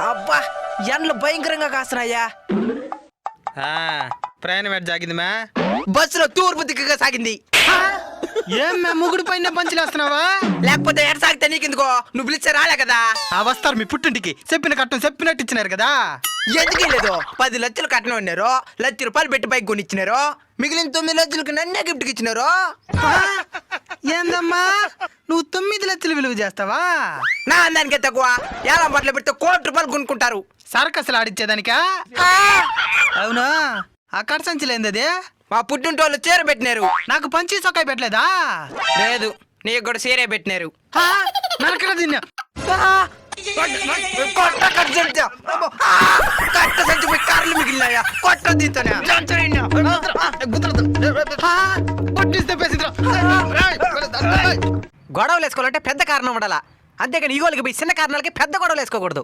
అబ్బా ఎండలు భయంకరంగా కాస్తున్నాయా. ప్రయాణం ఎట్ జాగింది మ్యా? బస్సులో తూర్పు దిక్కుగా సాగింది. ఏం మ్యా ముగుడు పైన పంచులేస్తున్నావా? లేకపోతే ఎడ సాగితే నీకెందుకో, నువ్వు పిలిచే రాలే కదా. వస్తారు మీ పుట్టింటికి, చెప్పిన కట్టం చెప్పినట్టు ఇచ్చినారు కదా. ఎందుకు లేదు, 10 లక్షలు కట్నం ఉన్నారు, ₹1,00,000 పెట్టి బైక్ కొనిచ్చినారు, మిగిలిన 9 లక్షలకు నన్నే గిఫ్ట్కి ఇచ్చినారు. ఏందమ్మా నువ్వు 9 లక్షలు విలువ చేస్తావా? నా అందానికే తక్కువ, ఏలం బట్టలు పెడితే ₹1,00,00,000 కొనుక్కుంటారు. సర్కస్లు ఆడిచ్చేదానికా? అవునా, ఆ కట్ట సంచిలేందది? మా పుట్టింటోళ్ళు చీర పెట్టినారు. నాకు పంచి సొక్కాయి పెట్టలేదా? లేదు, నీకు కూడా చీరే పెట్టినారు. నరకరా తిన్నా. కట్ట సంచి పోయి కార్లు మిగిలినాయా? కొట్ట దీంతోనే గొడవలు వేసుకోవాలంటే పెద్ద కారణం ఉండాలా, అంతేగాని ఈగోలకి పోయి చిన్న కారణాలకి పెద్ద గొడవలు వేసుకోకూడదు.